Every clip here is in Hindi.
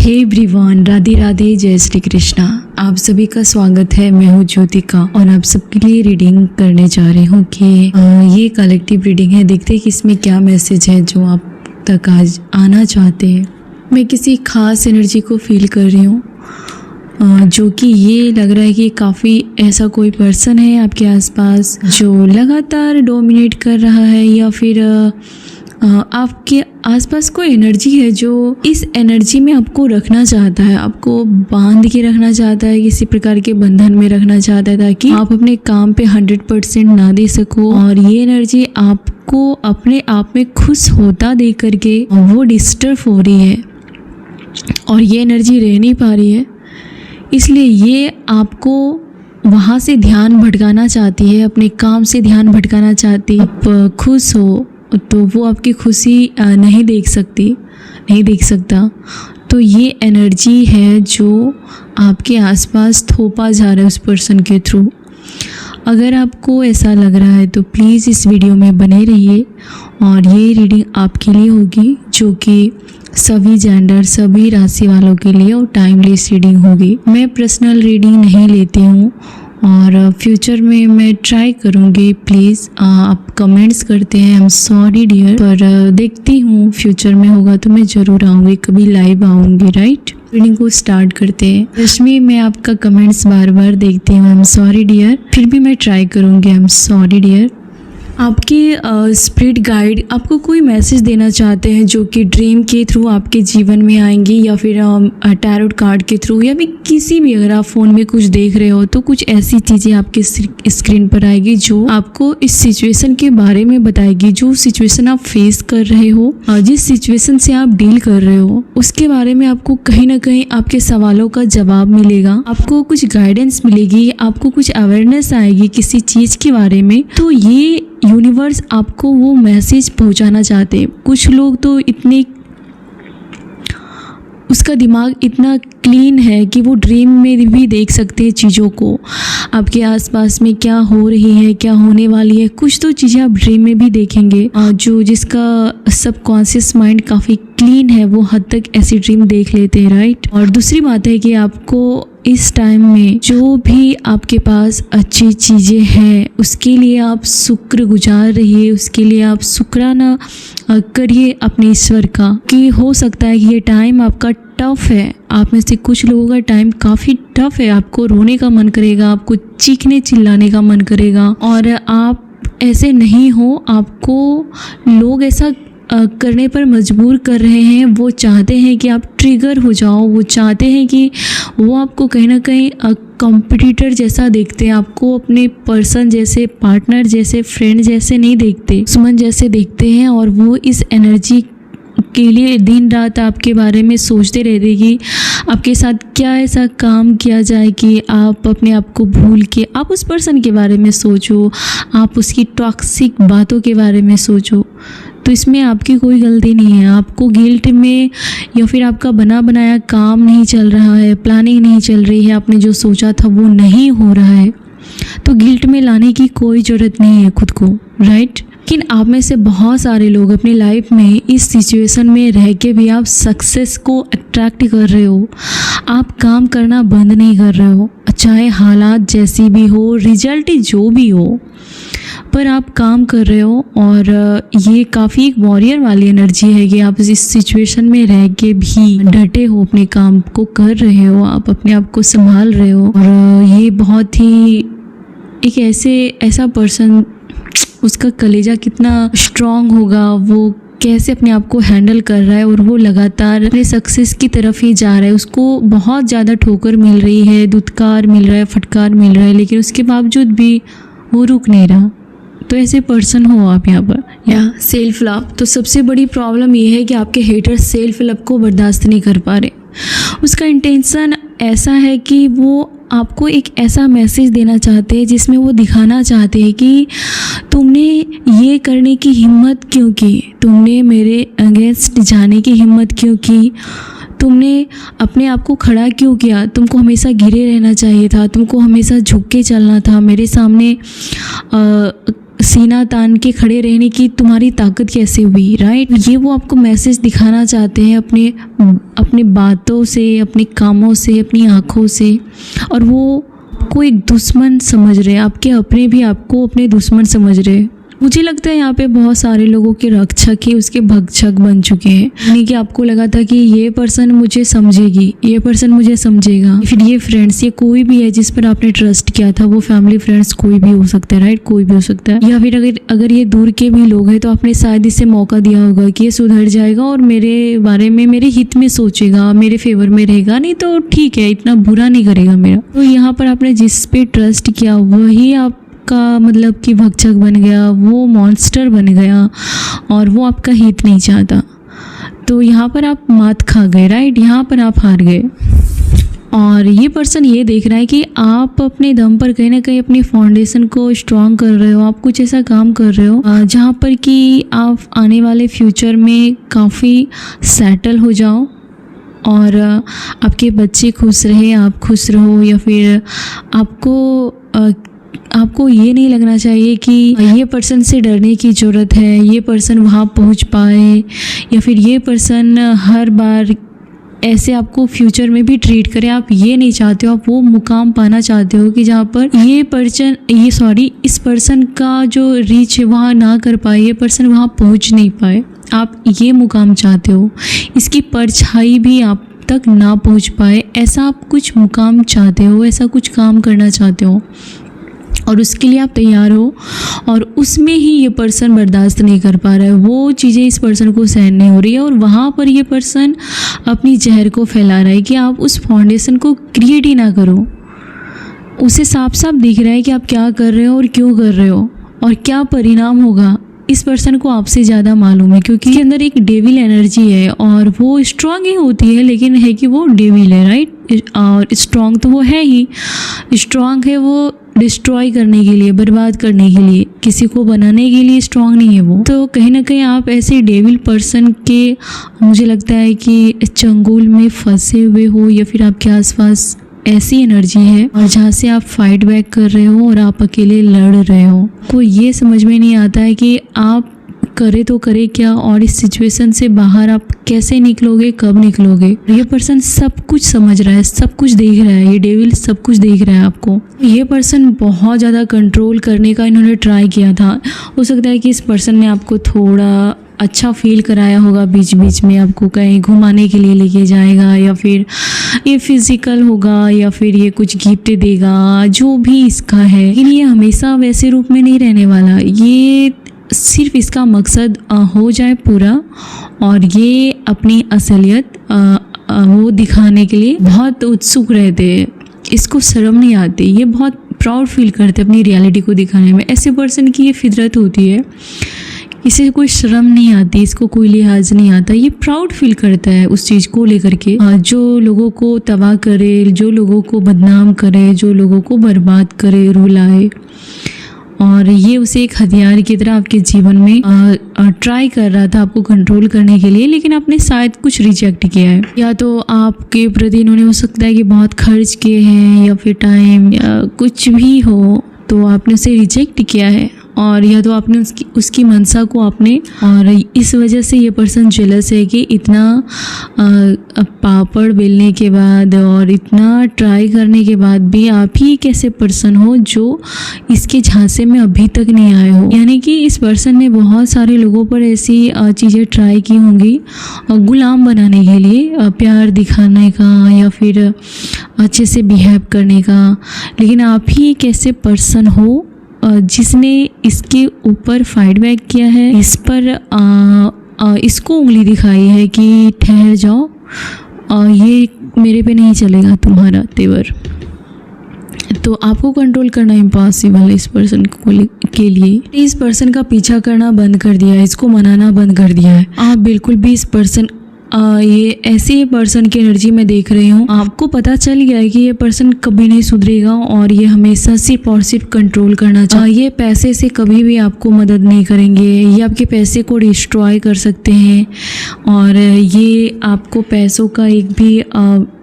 हे एवरीवन, राधे राधे, जय श्री कृष्णा। आप सभी का स्वागत है। मैं हूँ ज्योतिका और आप सबके लिए रीडिंग करने जा रही हूँ कि ये कलेक्टिव रीडिंग है। देखते हैं कि इसमें क्या मैसेज है जो आप तक आज आना चाहते हैं। मैं किसी खास एनर्जी को फील कर रही हूँ जो कि ये लग रहा है कि काफ़ी ऐसा कोई पर्सन है आपके आसपास जो लगातार डोमिनेट कर रहा है, या फिर आपके आसपास कोई एनर्जी है जो इस एनर्जी में आपको रखना चाहता है, आपको बांध के रखना चाहता है, किसी प्रकार के बंधन में रखना चाहता है ताकि आप अपने काम पे 100% ना दे सको। और ये एनर्जी आपको अपने आप में खुश होता देख करके वो डिस्टर्ब हो रही है और ये एनर्जी रह नहीं पा रही है, इसलिए ये आपको वहाँ से ध्यान भटकाना चाहती है, अपने काम से ध्यान भटकाना चाहती है। आप खुश हो तो वो आपकी खुशी नहीं देख सकता। तो ये एनर्जी है जो आपके आसपास थोपा जा रहा है उस पर्सन के थ्रू। अगर आपको ऐसा लग रहा है तो प्लीज़ इस वीडियो में बने रहिए और ये रीडिंग आपके लिए होगी, जो कि सभी जेंडर, सभी राशि वालों के लिए और टाइमलेस रीडिंग होगी। मैं पर्सनल रीडिंग नहीं लेती हूँ और फ्यूचर में मैं ट्राई करूँगी। प्लीज़ आप कमेंट्स करते हैं, आई एम सॉरी डियर, पर देखती हूँ फ्यूचर में होगा तो मैं ज़रूर आऊँगी, कभी लाइव आऊँगी। राइट, रीडिंग को स्टार्ट करते हैं। रश्मि, मैं आपका कमेंट्स बार बार देखती हूँ, आई एम सॉरी डियर, फिर भी मैं ट्राई करूँगी, आई एम सॉरी डियर। आपके स्पिरिट गाइड आपको कोई मैसेज देना चाहते हैं जो कि ड्रीम के थ्रू आपके जीवन में आएंगी, या फिर टैरोट कार्ड के थ्रू, या फिर किसी भी, अगर आप फ़ोन में कुछ देख रहे हो तो कुछ ऐसी चीज़ें आपके स्क्रीन पर आएगी जो आपको इस सिचुएशन के बारे में बताएगी, जो सिचुएशन आप फेस कर रहे हो, जिस सिचुएशन से आप डील कर रहे हो उसके बारे में आपको कहीं ना कहीं आपके सवालों का जवाब मिलेगा, आपको कुछ गाइडेंस मिलेगी, आपको कुछ अवेयरनेस आएगी किसी चीज़ के बारे में। तो ये यूनिवर्स आपको वो मैसेज पहुंचाना चाहते हैं। कुछ लोग तो इतने, उसका दिमाग इतना क्लीन है कि वो ड्रीम में भी देख सकते हैं चीज़ों को, आपके आसपास में क्या हो रही है, क्या होने वाली है। कुछ तो चीज़ें आप ड्रीम में भी देखेंगे, जो जिसका सबकॉन्शियस माइंड काफ़ी क्लीन है वो हद तक ऐसी ड्रीम देख लेते हैं। राइट, और दूसरी बात है कि आपको इस टाइम में जो भी आपके पास अच्छी चीज़ें हैं उसके लिए आप शुक्रगुजार रहिए, उसके लिए आप शुक्राना करिए अपने ईश्वर का, कि हो सकता है कि ये टाइम आपका टफ है। आप में से कुछ लोगों का टाइम काफ़ी टफ है, आपको रोने का मन करेगा, आपको चीखने चिल्लाने का मन करेगा, और आप ऐसे नहीं हो, आपको लोग ऐसा करने पर मजबूर कर रहे हैं। वो चाहते हैं कि आप ट्रिगर हो जाओ, वो चाहते हैं कि वो आपको कहीं ना कहीं कॉम्पिटिटर जैसा देखते हैं, आपको अपने पर्सन जैसे, पार्टनर जैसे, फ्रेंड जैसे नहीं देखते, दुश्मन जैसे देखते हैं। और वो इस एनर्जी के लिए दिन रात आपके बारे में सोचते रहते कि आपके साथ क्या ऐसा काम किया जाए कि आप अपने आप को भूल के आप उस पर्सन के बारे में सोचो, आप उसकी टॉक्सिक बातों के बारे में सोचो। तो इसमें आपकी कोई गलती नहीं है। आपको गिल्ट में, या फिर आपका बना बनाया काम नहीं चल रहा है, प्लानिंग नहीं चल रही है, आपने जो सोचा था वो नहीं हो रहा है, तो गिल्ट में लाने की कोई ज़रूरत नहीं है खुद को। राइट, लेकिन आप में से बहुत सारे लोग अपनी लाइफ में इस सिचुएशन में रह के भी आप सक्सेस को अट्रैक्ट कर रहे हो, आप काम करना बंद नहीं कर रहे हो, चाहे हालात जैसी भी हो, रिजल्ट जो भी हो, पर आप काम कर रहे हो। और ये काफ़ी एक वॉरियर वाली एनर्जी है कि आप इस सिचुएशन में रह के भी डटे हो, अपने काम को कर रहे हो, आप अपने आप को संभाल रहे हो। और ये बहुत ही एक ऐसा पर्सन, उसका कलेजा कितना स्ट्रांग होगा, वो कैसे अपने आप को हैंडल कर रहा है, और वो लगातार अपने सक्सेस की तरफ ही जा रहा है। उसको बहुत ज़्यादा ठोकर मिल रही है, दुत्कार मिल रहा है, फटकार मिल रहा है, लेकिन उसके बावजूद भी वो रुक नहीं रहा। तो ऐसे पर्सन हो आप यहाँ पर। या सेल्फ लव, तो सबसे बड़ी प्रॉब्लम ये है कि आपके हेटर्स सेल्फ लव को बर्दाश्त नहीं कर पा रहे। उसका इंटेंशन ऐसा है कि वो आपको एक ऐसा मैसेज देना चाहते हैं जिसमें वो दिखाना चाहते हैं कि तुमने ये करने की हिम्मत क्यों की, तुमने मेरे अगेंस्ट जाने की हिम्मत क्यों की, तुमने अपने आप को खड़ा क्यों किया, तुमको हमेशा गिरे रहना चाहिए था, तुमको हमेशा झुक के चलना था, मेरे सामने सीना तान के खड़े रहने की तुम्हारी ताकत कैसे हुई, राइट। ये वो आपको मैसेज दिखाना चाहते हैं अपने बातों से, अपने कामों से, अपनी आँखों से। और वो को एक दुश्मन समझ रहे हैं, आपके अपने भी आपको अपने दुश्मन समझ रहे हैं। मुझे लगता है यहाँ पे बहुत सारे लोगों के रक्षक ही उसके भक्षक बन चुके हैं। यानी कि आपको लगा था कि ये पर्सन मुझे समझेगी, ये पर्सन मुझे समझेगा, फिर ये फ्रेंड्स, ये कोई भी है जिस पर आपने ट्रस्ट किया था, वो फैमिली फ्रेंड्स कोई भी हो सकता है, राइट, कोई भी हो सकता है। या फिर अगर ये दूर के भी लोग हैं तो आपने शायद इसे मौका दिया होगा कि ये सुधर जाएगा और मेरे बारे में मेरे हित में सोचेगा, मेरे फेवर में रहेगा, नहीं तो ठीक है, इतना बुरा नहीं करेगा मेरा। तो यहाँ पर आपने जिस पे ट्रस्ट किया वही आप का मतलब कि भक्षक बन गया, वो मॉन्स्टर बन गया और वो आपका हित नहीं चाहता। तो यहाँ पर आप मात खा गए, राइट, यहाँ पर आप हार गए। और ये पर्सन ये देख रहा है कि आप अपने दम पर कहीं ना कहीं अपनी फाउंडेशन को स्ट्रॉन्ग कर रहे हो, आप कुछ ऐसा काम कर रहे हो जहाँ पर कि आप आने वाले फ्यूचर में काफ़ी सेटल हो जाओ और आपके बच्चे खुश रहे, आप खुश रहो। या फिर आपको ये नहीं लगना चाहिए कि ये पर्सन से डरने की ज़रूरत है, ये पर्सन वहाँ पहुँच पाए, या फिर ये पर्सन हर बार ऐसे आपको फ्यूचर में भी ट्रीट करे। आप ये नहीं चाहते हो, आप वो मुकाम पाना चाहते हो कि जहाँ पर इस पर्सन का जो रीच है वहाँ ना कर पाए, ये पर्सन वहाँ पहुँच नहीं पाए। आप ये मुकाम चाहते हो, इसकी परछाई भी आप तक ना पहुँच पाए, ऐसा आप कुछ मुकाम चाहते हो, ऐसा कुछ काम करना चाहते हो और उसके लिए आप तैयार हो। और उसमें ही ये पर्सन बर्दाश्त नहीं कर पा रहा है, वो चीज़ें इस पर्सन को सहन नहीं हो रही है और वहाँ पर ये पर्सन अपनी जहर को फैला रहा है कि आप उस फाउंडेशन को क्रिएट ही ना करो। उसे साफ साफ दिख रहा है कि आप क्या कर रहे हो और क्यों कर रहे हो और क्या परिणाम होगा। इस पर्सन को आपसे ज़्यादा मालूम है क्योंकि इसके अंदर एक डेविल एनर्जी है और वो स्ट्रांग ही होती है, लेकिन है कि वो डेविल है, राइट। और स्ट्रांग तो वो है ही, स्ट्रांग है वो डिस्ट्रॉय करने के लिए, बर्बाद करने के लिए, किसी को बनाने के लिए स्ट्रांग नहीं है वो। तो कहीं ना कहीं आप ऐसे डेविल पर्सन के, मुझे लगता है कि चंगुल में फंसे हुए हो या फिर आपके आसपास ऐसी एनर्जी है और जहाँ से आप फाइट बैक कर रहे हो और आप अकेले लड़ रहे हो। कोई ये समझ में नहीं आता है कि आप करे तो करे क्या और इस सिचुएशन से बाहर आप कैसे निकलोगे, कब निकलोगे। ये पर्सन सब कुछ समझ रहा है, सब कुछ देख रहा है, ये डेविल सब कुछ देख रहा है आपको। ये पर्सन बहुत ज़्यादा कंट्रोल करने का इन्होंने ट्राई किया था। हो सकता है कि इस पर्सन ने आपको थोड़ा अच्छा फील कराया होगा, बीच बीच में आपको कहीं घुमाने के लिए लेके जाएगा, या फिर ये फिजिकल होगा, या फिर ये कुछ गिफ्ट देगा, जो भी इसका है। लेकिन ये हमेशा वैसे रूप में नहीं रहने वाला, ये सिर्फ इसका मकसद हो जाए पूरा और ये अपनी असलियत वो दिखाने के लिए बहुत उत्सुक रहते हैं। इसको शर्म नहीं आती, ये बहुत प्राउड फील करते अपनी रियलिटी को दिखाने में। ऐसे पर्सन की ये फितरत होती है, इसे कोई शर्म नहीं आती, इसको कोई लिहाज नहीं आता, ये प्राउड फील करता है उस चीज़ को लेकर के। जो लोगों को तबाह करे, जो लोगों को बदनाम करे, जो लोगों को बर्बाद करे, रुलाए, और ये उसे एक हथियार की तरह आपके जीवन में ट्राई कर रहा था आपको कंट्रोल करने के लिए। लेकिन आपने शायद कुछ रिजेक्ट किया है, या तो आपके प्रति इन्होंने हो सकता है कि बहुत खर्च किए हैं, या फिर टाइम, या कुछ भी हो, तो आपने उसे रिजेक्ट किया है, और या तो आपने उसकी मनसा को आपने, और इस वजह से ये पर्सन जेलस है कि इतना पापड़ बेलने के बाद और इतना ट्राई करने के बाद भी आप ही एक ऐसे पर्सन हो जो इसके झांसे में अभी तक नहीं आए हो। यानी कि इस पर्सन ने बहुत सारे लोगों पर ऐसी चीज़ें ट्राई की होंगी गुलाम बनाने के लिए, प्यार दिखाने का या फिर अच्छे से बिहेव करने का, लेकिन आप ही एक ऐसे पर्सन हो जिसने इसके ऊपर फाइट बैक किया है, इस पर इसको उंगली दिखाई है कि ठहर जाओ, ये मेरे पे नहीं चलेगा तुम्हारा तेवर। तो आपको कंट्रोल करना इम्पॉसिबल है इस पर्सन के लिए। इस पर्सन का पीछा करना बंद कर दिया है, इसको मनाना बंद कर दिया है। आप बिल्कुल भी इस पर्सन ये ऐसे पर्सन की एनर्जी में देख रही हूँ, आपको पता चल गया है कि ये पर्सन कभी नहीं सुधरेगा और ये हमेशा सिर्फ और सिर्फ कंट्रोल करना चाहिए। ये पैसे से कभी भी आपको मदद नहीं करेंगे, ये आपके पैसे को डिस्ट्रॉय कर सकते हैं और ये आपको पैसों का एक भी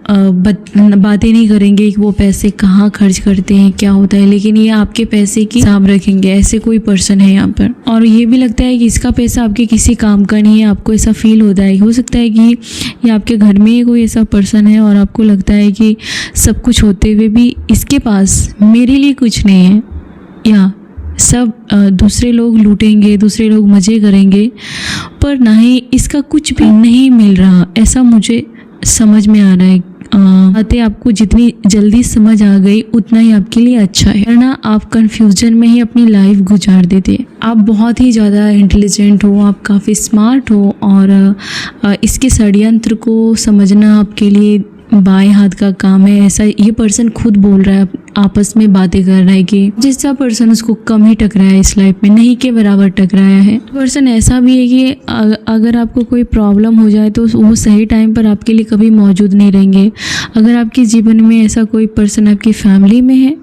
बातें नहीं करेंगे कि वो पैसे कहाँ खर्च करते हैं, क्या होता है, लेकिन ये आपके पैसे की हिसाब रखेंगे। ऐसे कोई पर्सन है यहाँ पर। और ये भी लगता है कि इसका पैसा आपके किसी काम का नहीं है, आपको ऐसा फील होता है। हो सकता है कि ये आपके घर में ही कोई ऐसा पर्सन है और आपको लगता है कि सब कुछ होते हुए भी इसके पास मेरे लिए कुछ नहीं है, या सब दूसरे लोग लूटेंगे, दूसरे लोग मज़े करेंगे, पर ना ही इसका कुछ भी नहीं मिल रहा। ऐसा मुझे समझ में आ रहा है। बातें आपको जितनी जल्दी समझ आ गई उतना ही आपके लिए अच्छा है, वरना आप कंफ्यूजन में ही अपनी लाइफ गुजार देते। आप बहुत ही ज़्यादा इंटेलिजेंट हो, आप काफ़ी स्मार्ट हो, और इसके षड्यंत्र को समझना आपके लिए बाएं हाथ का काम है। ऐसा ये पर्सन खुद बोल रहा है, आपस में बातें कर रहा है कि जिसका पर्सन उसको कम ही टकराया है इस लाइफ में, नहीं के बराबर टकराया है। पर्सन ऐसा भी है कि अगर आपको कोई प्रॉब्लम हो जाए तो वो सही टाइम पर आपके लिए कभी मौजूद नहीं रहेंगे। अगर आपके जीवन में ऐसा कोई पर्सन आपकी फैमिली में है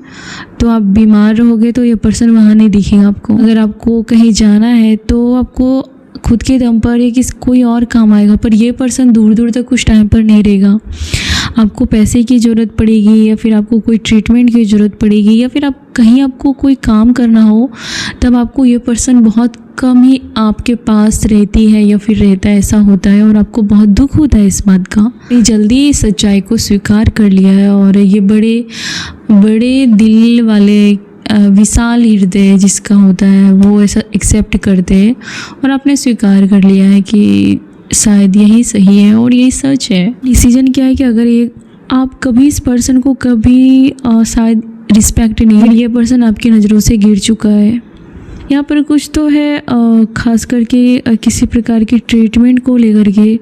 तो आप बीमार रहोगे तो ये पर्सन वहाँ नहीं दिखेगा आपको। अगर आपको कहीं जाना है तो आपको खुद के दम पर या किसी कोई और काम आएगा, पर ये पर्सन दूर दूर तक कुछ टाइम पर नहीं रहेगा। आपको पैसे की ज़रूरत पड़ेगी, या फिर आपको कोई ट्रीटमेंट की ज़रूरत पड़ेगी, या फिर आप कहीं आपको कोई काम करना हो, तब आपको ये पर्सन बहुत कम ही आपके पास रहती है या फिर रहता है। ऐसा होता है और आपको बहुत दुख होता है इस बात का। ये जल्दी इस सच्चाई को स्वीकार कर लिया है, और ये बड़े बड़े दिल वाले विशाल हृदय जिसका होता है वो ऐसा एक्सेप्ट करते हैं, और आपने स्वीकार कर लिया है कि शायद यही सही है और यही सच है। डिसीजन क्या है कि अगर ये आप कभी इस पर्सन को कभी शायद रिस्पेक्ट नहीं, ये पर्सन आपकी नज़रों से गिर चुका है। यहाँ पर कुछ तो है, खास करके किसी प्रकार की ट्रीटमेंट को लेकर के,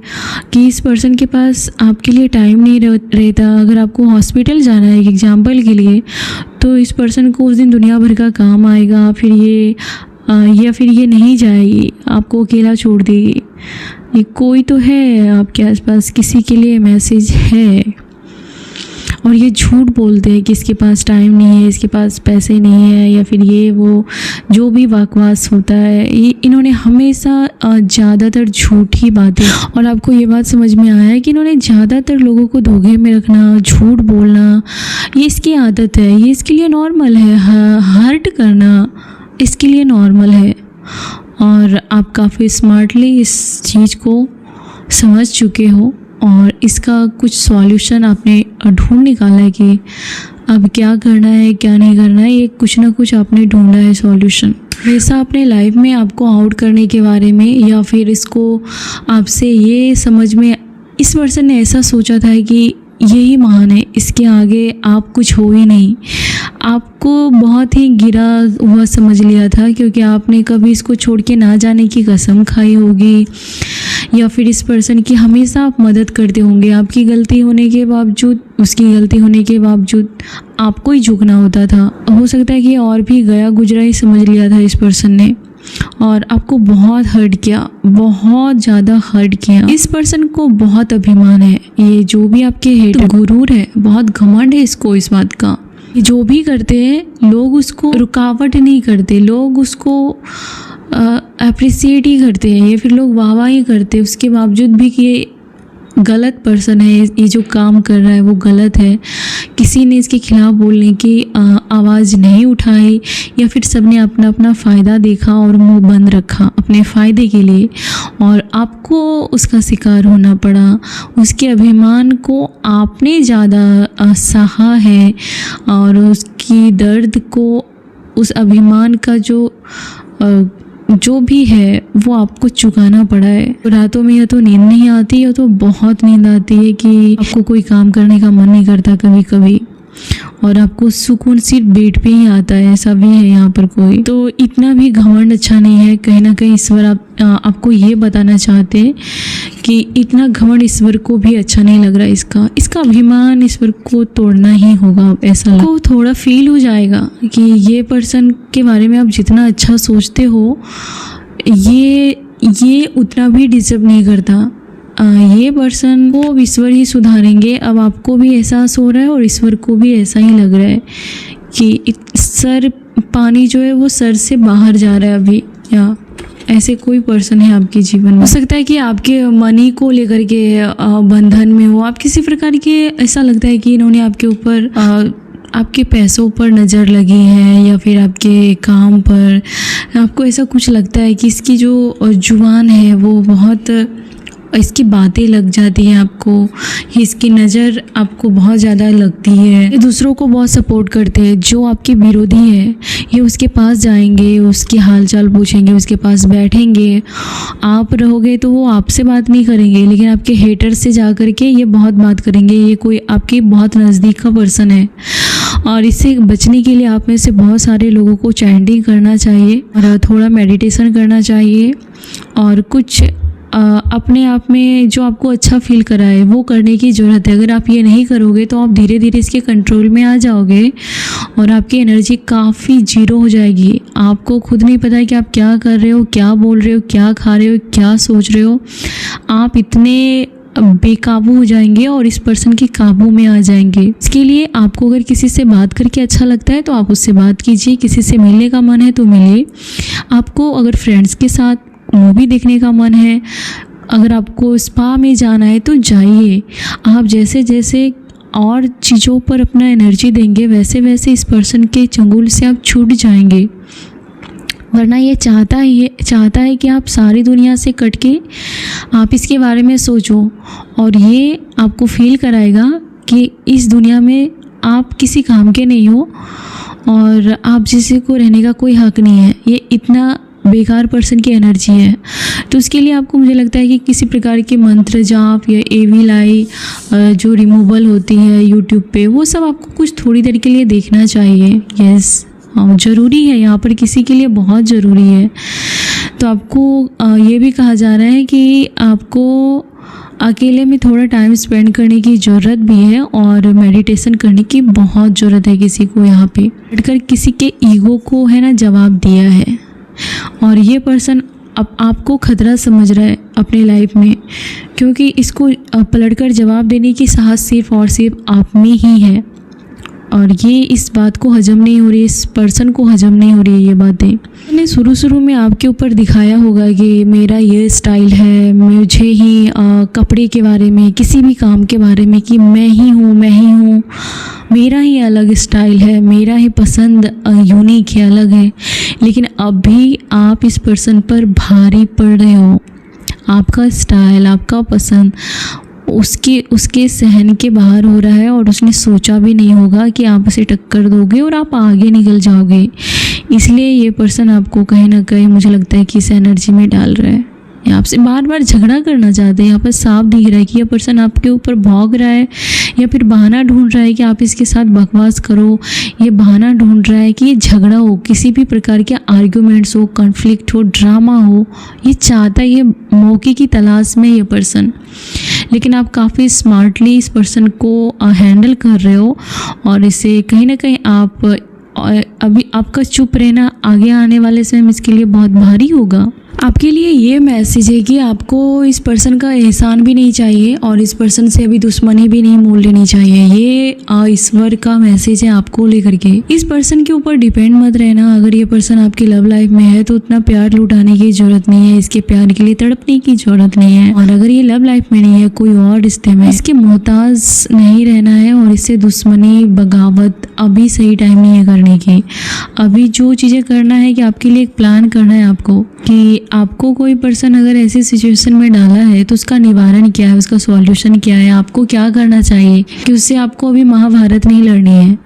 कि इस पर्सन के पास आपके लिए टाइम नहीं रहता। अगर आपको हॉस्पिटल जाना है एग्जाम्पल के लिए, तो इस पर्सन को उस दिन दुनिया भर का काम आएगा, फिर ये या फिर ये नहीं जाएगी, आपको अकेला छोड़ देगी। ये कोई तो है आपके आसपास, किसी के लिए मैसेज है, और ये झूठ बोलते हैं कि इसके पास टाइम नहीं है, इसके पास पैसे नहीं है, या फिर ये वो जो भी बकवास होता है, ये इन्होंने हमेशा ज़्यादातर झूठी बातें। और आपको ये बात समझ में आया है कि इन्होंने ज़्यादातर लोगों को धोखे में रखना, झूठ बोलना, ये इसकी आदत है। ये इसके लिए नॉर्मल है। हर्ट करना इसके लिए नॉर्मल है, और आप काफ़ी स्मार्टली इस चीज़ को समझ चुके हो, और इसका कुछ सॉल्यूशन आपने ढूंढ निकाला है कि अब क्या करना है क्या नहीं करना है। ये कुछ ना कुछ आपने ढूंढा है सॉल्यूशन। वैसा अपने लाइफ में आपको आउट करने के बारे में, या फिर इसको आपसे ये समझ में, इस पर्सन ने ऐसा सोचा था कि यही महान है, इसके आगे आप कुछ हो ही नहीं। आपको बहुत ही गिरा हुआ समझ लिया था, क्योंकि आपने कभी इसको छोड़ के ना जाने की कसम खाई होगी, या फिर इस पर्सन की हमेशा आप मदद करते होंगे। आपकी गलती होने के बावजूद, उसकी गलती होने के बावजूद आपको ही झुकना होता था। हो सकता है कि और भी गया गुजरा ही समझ लिया था इस पर्सन ने, और आपको बहुत हर्ट किया, बहुत ज़्यादा हर्ट किया। इस पर्सन को बहुत अभिमान है, ये जो भी आपके हेट गुरूर है, बहुत घमंड है इसको इस बात का। ये जो भी करते हैं लोग उसको रुकावट नहीं करते, लोग उसको अप्रिसिएट ही करते हैं, या फिर लोग वाह वाह ही करते हैं, उसके बावजूद भी कि ये गलत पर्सन है, ये जो काम कर रहा है वो गलत है। किसी ने इसके खिलाफ बोलने की आवाज़ नहीं उठाई, या फिर सबने अपना अपना फ़ायदा देखा और मुंह बंद रखा अपने फ़ायदे के लिए, और आपको उसका शिकार होना पड़ा। उसके अभिमान को आपने ज़्यादा सहा है, और उसकी दर्द को, उस अभिमान का जो भी है वो आपको चुकाना पड़ा है। रातों में या तो नींद नहीं आती, या तो बहुत नींद आती है कि आपको कोई काम करने का मन नहीं करता कभी कभी, और आपको सुकून सिर्फ बेड पे ही आता है। ऐसा भी है यहाँ पर कोई, तो इतना भी घमंड अच्छा नहीं है। कहीं ना कहीं ईश्वर आपको ये बताना चाहते हैं कि इतना घमंड ईश्वर को भी अच्छा नहीं लग रहा। इसका अभिमान ईश्वर को तोड़ना ही होगा। ऐसा आपको थोड़ा फील हो जाएगा कि ये पर्सन के बारे में आप जितना अच्छा सोचते हो, ये उतना भी डिजर्व नहीं करता। ये पर्सन को ईश्वर ही सुधारेंगे। अब आपको भी एहसास हो रहा है और ईश्वर को भी ऐसा ही लग रहा है कि पानी जो है वो सर से बाहर जा रहा है अभी, या ऐसे कोई पर्सन है आपके जीवन में। हो सकता है कि आपके मनी को लेकर के बंधन में हो आप, किसी प्रकार के ऐसा लगता है कि इन्होंने आपके ऊपर आपके पैसों पर नज़र लगी है, या फिर आपके काम पर आपको ऐसा कुछ लगता है कि इसकी जो जुबान है वो बहुत, इसकी बातें लग जाती हैं आपको, इसकी नज़र आपको बहुत ज़्यादा लगती है। ये दूसरों को बहुत सपोर्ट करते हैं। जो आपके विरोधी है ये उसके पास जाएंगे, उसकी हालचाल पूछेंगे, उसके पास बैठेंगे। आप रहोगे तो वो आपसे बात नहीं करेंगे, लेकिन आपके हेटर से जा कर के ये बहुत बात करेंगे। ये कोई आपके बहुत नज़दीक का पर्सन है, और इससे बचने के लिए आप में से बहुत सारे लोगों को चैंटिंग करना चाहिए और थोड़ा मेडिटेशन करना चाहिए, और कुछ अपने आप में जो आपको अच्छा फील कराए वो करने की ज़रूरत है। अगर आप ये नहीं करोगे तो आप धीरे धीरे इसके कंट्रोल में आ जाओगे और आपकी एनर्जी काफ़ी जीरो हो जाएगी। आपको खुद नहीं पता है कि आप क्या कर रहे हो, क्या बोल रहे हो, क्या खा रहे हो, क्या सोच रहे हो। आप इतने बेकाबू हो जाएंगे और इस पर्सन के काबू में आ जाएंगे। इसके लिए आपको अगर किसी से बात करके अच्छा लगता है तो आप उससे बात कीजिए, किसी से मिलने का मन है तो मिलिए। आपको अगर फ्रेंड्स के साथ मूवी देखने का मन है, अगर आपको स्पा में जाना है तो जाइए। आप जैसे जैसे और चीज़ों पर अपना एनर्जी देंगे वैसे वैसे इस पर्सन के चंगुल से आप छूट जाएंगे। वरना ये चाहता है कि आप सारी दुनिया से कट के आप इसके बारे में सोचो, और ये आपको फील कराएगा कि इस दुनिया में आप किसी काम के नहीं हो और आप जिसे को रहने का कोई हक नहीं है। ये इतना बेकार पर्सन की एनर्जी है। तो उसके लिए आपको, मुझे लगता है कि किसी प्रकार के मंत्र जाप या एविल आई जो रिमूवल होती है यूट्यूब पे, वो सब आपको कुछ थोड़ी देर के लिए देखना चाहिए। यस, ज़रूरी है, यहाँ पर किसी के लिए बहुत ज़रूरी है। तो आपको ये भी कहा जा रहा है कि आपको अकेले में थोड़ा टाइम स्पेंड करने की ज़रूरत भी है, और मेडिटेशन करने की बहुत ज़रूरत है किसी को। यहाँ पे बैठकर किसी के ईगो को है ना जवाब दिया है, और ये पर्सन अब आपको खतरा समझ रहा है अपनी लाइफ में, क्योंकि इसको पलटकर जवाब देने की साहस सिर्फ और सिर्फ आप में ही है। और ये इस बात को हजम नहीं हो रही, इस पर्सन को हजम नहीं हो रही है ये बातें। मैंने शुरू में आपके ऊपर दिखाया होगा कि मेरा ये स्टाइल है, मुझे ही कपड़े के बारे में, किसी भी काम के बारे में कि मैं ही हूँ, मेरा ही अलग स्टाइल है, मेरा ही पसंद यूनिक है, अलग है। लेकिन अब भी आप इस पर्सन पर भारी पड़ रहे हो। आपका स्टाइल, आपका पसंद उसके सहन के बाहर हो रहा है, और उसने सोचा भी नहीं होगा कि आप उसे टक्कर दोगे और आप आगे निकल जाओगे। इसलिए ये पर्सन आपको कहीं ना कहीं, मुझे लगता है कि इस एनर्जी में डाल रहा है, आपसे बार बार झगड़ा करना चाहते हैं। यहाँ पर साफ दिख रहा है कि यह पर्सन आपके ऊपर भौंक रहा है, या फिर बहाना ढूंढ रहा है कि आप इसके साथ बकवास करो। ये बहाना ढूंढ रहा है कि ये झगड़ा हो, किसी भी प्रकार के आर्ग्यूमेंट्स हो, कॉन्फ्लिक्ट हो, ड्रामा हो। ये चाहता है, ये मौके की तलाश में ये पर्सन। लेकिन आप काफ़ी स्मार्टली इस पर्सन को हैंडल कर रहे हो, और इसे कहीं ना कहीं आप अभी आपका चुप रहना आगे आने वाले समय में इसके लिए बहुत भारी होगा। आपके लिए ये मैसेज है कि आपको इस पर्सन का एहसान भी नहीं चाहिए, और इस पर्सन से अभी दुश्मनी भी नहीं मोल लेनी चाहिए। ये ईश्वर का मैसेज है आपको लेकर के। इस पर्सन के ऊपर डिपेंड मत रहना। अगर ये पर्सन आपकी लव लाइफ में है तो उतना प्यार लुटाने की जरूरत नहीं है, इसके प्यार के लिए तड़पने की जरूरत नहीं है। और अगर ये लव लाइफ में नहीं है, कोई और रिश्ते में, इसके मोहताज नहीं रहना है, और इससे दुश्मनी बगावत अभी सही टाइम नहीं है करने की। अभी जो चीज़ें करना है कि आपके लिए एक प्लान करना है आपको, कि आपको कोई पर्सन अगर ऐसी सिचुएशन में डाला है तो उसका निवारण क्या है, उसका सॉल्यूशन क्या है, आपको क्या करना चाहिए। कि उससे आपको अभी महाभारत नहीं लड़नी है,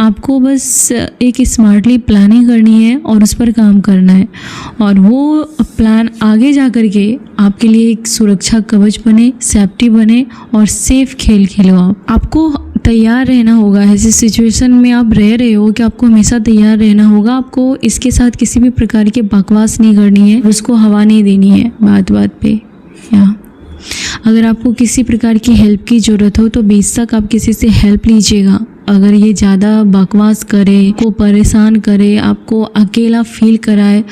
आपको बस एक स्मार्टली प्लानिंग करनी है और उस पर काम करना है, और वो प्लान आगे जा कर के आपके लिए एक सुरक्षा कवच बने, सेफ्टी बने, और सेफ खेल खेलो। आपको तैयार रहना होगा। ऐसी सिचुएशन में आप रह रहे हो कि आपको हमेशा तैयार रहना होगा। आपको इसके साथ किसी भी प्रकार की बकवास नहीं करनी है, उसको हवा नहीं देनी है बात बात पे। या अगर आपको किसी प्रकार की हेल्प की ज़रूरत हो तो बेशक आप किसी से हेल्प लीजिएगा। अगर ये ज़्यादा बकवास करे, को परेशान करे, आपको अकेला फील कराए,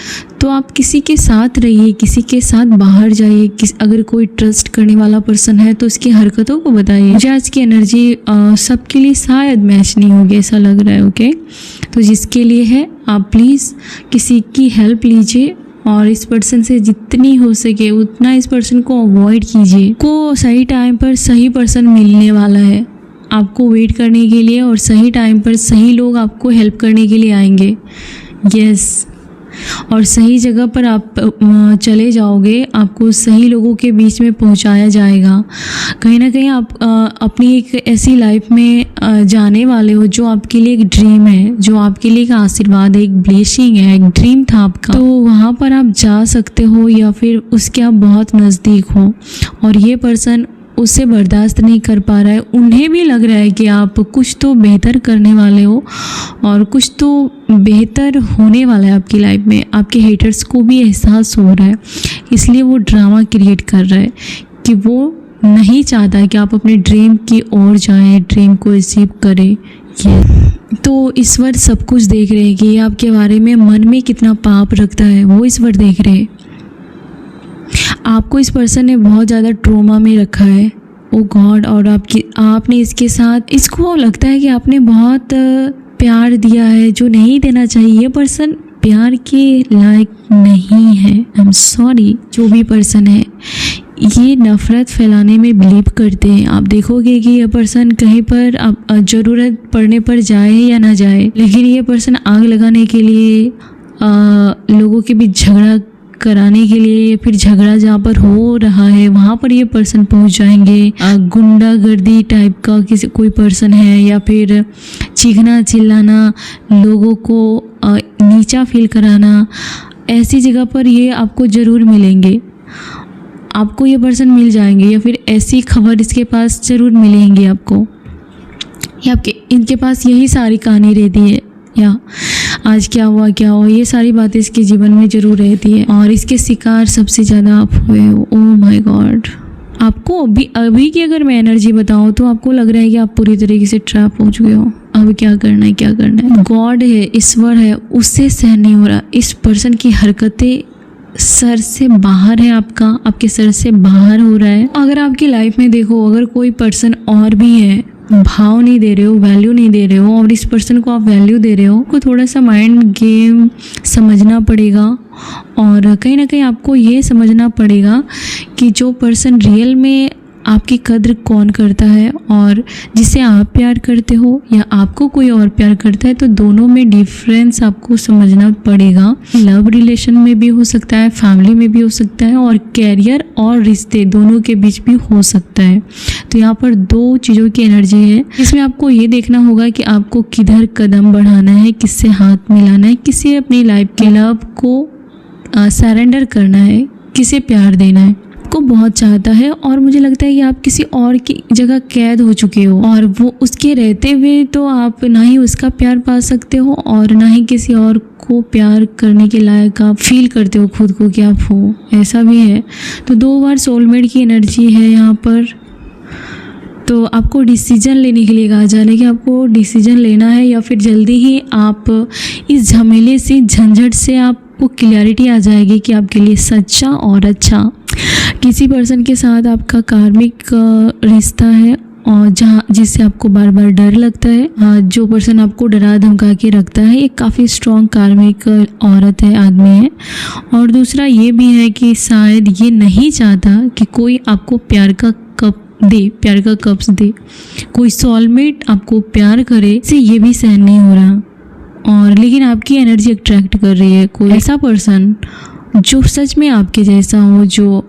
तो आप किसी के साथ रहिए, किसी के साथ बाहर जाइए। अगर कोई ट्रस्ट करने वाला पर्सन है तो उसकी हरकतों को बताइए। मुझे आज की एनर्जी सबके लिए शायद मैच नहीं होगी, ऐसा लग रहा है। ओके, तो जिसके लिए है आप प्लीज़ किसी की हेल्प लीजिए, और इस पर्सन से जितनी हो सके उतना इस पर्सन को अवॉइड कीजिए। को सही टाइम पर सही पर्सन मिलने वाला है आपको वेट करने के लिए, और सही टाइम पर सही लोग आपको हेल्प करने के लिए आएंगे। यस, और सही जगह पर आप चले जाओगे, आपको सही लोगों के बीच में पहुंचाया जाएगा। कहीं ना कहीं आप अपनी एक ऐसी लाइफ में जाने वाले हो जो आपके लिए एक ड्रीम है, जो आपके लिए एक आशीर्वाद है, एक ब्लेसिंग है, एक ड्रीम था आपका। तो वहाँ पर आप जा सकते हो या फिर उसके आप बहुत नज़दीक हो, और ये पर्सन उससे बर्दाश्त नहीं कर पा रहा है। उन्हें भी लग रहा है कि आप कुछ तो बेहतर करने वाले हो और कुछ तो बेहतर होने वाला है आपकी लाइफ में। आपके हेटर्स को भी एहसास हो रहा है, इसलिए वो ड्रामा क्रिएट कर रहा है कि वो नहीं चाहता कि आप अपने ड्रीम की ओर जाएं, ड्रीम को अचीव करें। ये तो ईश्वर सब कुछ देख रहे हैं कि आपके बारे में मन में कितना पाप रखता है, वो ईश्वर देख रहे हैं। आपको इस पर्सन ने बहुत ज़्यादा ट्रॉमा में रखा है, ओ गॉड, और आपने इसके साथ, इसको लगता है कि आपने बहुत प्यार दिया है जो नहीं देना चाहिए। ये पर्सन प्यार के लायक नहीं है। आई एम सॉरी, जो भी पर्सन है ये नफ़रत फैलाने में बिलीव करते हैं। आप देखोगे कि ये पर्सन कहीं पर ज़रूरत पड़ने पर जाए या ना जाए, लेकिन ये पर्सन आग लगाने के लिए, लोगों के बीच झगड़ा कराने के लिए, फिर झगड़ा जहाँ पर हो रहा है वहाँ पर ये पर्सन पहुँच जाएंगे। गुंडागर्दी टाइप का कोई पर्सन है, या फिर चीखना चिल्लाना, लोगों को नीचा फील कराना, ऐसी जगह पर ये आपको ज़रूर मिलेंगे। आपको ये पर्सन मिल जाएंगे, या फिर ऐसी खबर इसके पास ज़रूर मिलेंगी आपको, या इनके पास यही सारी कहानी रहती है, या आज क्या हुआ, ये सारी बातें इसके जीवन में ज़रूर रहती है। और इसके शिकार सबसे ज़्यादा आप हुए हो। ओह माय गॉड, आपको अभी की अगर मैं एनर्जी बताऊँ तो आपको लग रहा है कि आप पूरी तरीके से ट्रैप हो चुके हो। अब क्या करना है। गॉड है, ईश्वर है, उससे सहन नहीं हो रहा। इस पर्सन की हरकतें सर से बाहर है, आपके सर से बाहर हो रहा है। अगर आपकी लाइफ में देखो, अगर कोई पर्सन और भी है, भाव नहीं दे रहे हो, वैल्यू नहीं दे रहे हो, और इस पर्सन को आप वैल्यू दे रहे हो, को थोड़ा सा माइंड गेम समझना पड़ेगा। और कहीं ना कहीं आपको ये समझना पड़ेगा कि जो पर्सन रियल में आपकी कद्र कौन करता है, और जिसे आप प्यार करते हो या आपको कोई और प्यार करता है, तो दोनों में डिफरेंस आपको समझना पड़ेगा। लव रिलेशन में भी हो सकता है, फैमिली में भी हो सकता है, और कैरियर और रिश्ते दोनों के बीच भी हो सकता है। तो यहाँ पर दो चीज़ों की एनर्जी है, इसमें आपको ये देखना होगा कि आपको किधर कदम बढ़ाना है, किससे हाथ मिलाना है, किसे अपनी लाइफ के लव को सरेंडर करना है, किसे प्यार देना है। को बहुत चाहता है, और मुझे लगता है कि आप किसी और की जगह कैद हो चुके हो, और वो उसके रहते हुए तो आप ना ही उसका प्यार पा सकते हो और ना ही किसी और को प्यार करने के लायक आप फील करते हो खुद को कि आप हो। ऐसा भी है। तो 2 बार सोलमेट की एनर्जी है यहाँ पर। तो आपको डिसीजन लेने के लिए कहा जा रहा है कि आपको डिसीजन लेना है, या फिर जल्दी ही आप इस झमेले से, झंझट से आपको क्लैरिटी आ जाएगी कि आपके लिए सच्चा और अच्छा किसी पर्सन के साथ आपका कार्मिक रिश्ता है, और जिससे आपको बार बार डर लगता है। जो पर्सन आपको डरा धमका के रखता है, एक काफ़ी स्ट्रॉन्ग कार्मिक औरत है, आदमी है। और दूसरा ये भी है कि शायद ये नहीं चाहता कि कोई आपको प्यार का कप्स दे, कोई सोलमेट आपको प्यार करे, इसे ये भी सहन नहीं हो रहा। और लेकिन आपकी एनर्जी अट्रैक्ट कर रही है कोई ऐसा पर्सन जो सच में आपके जैसा हो, जो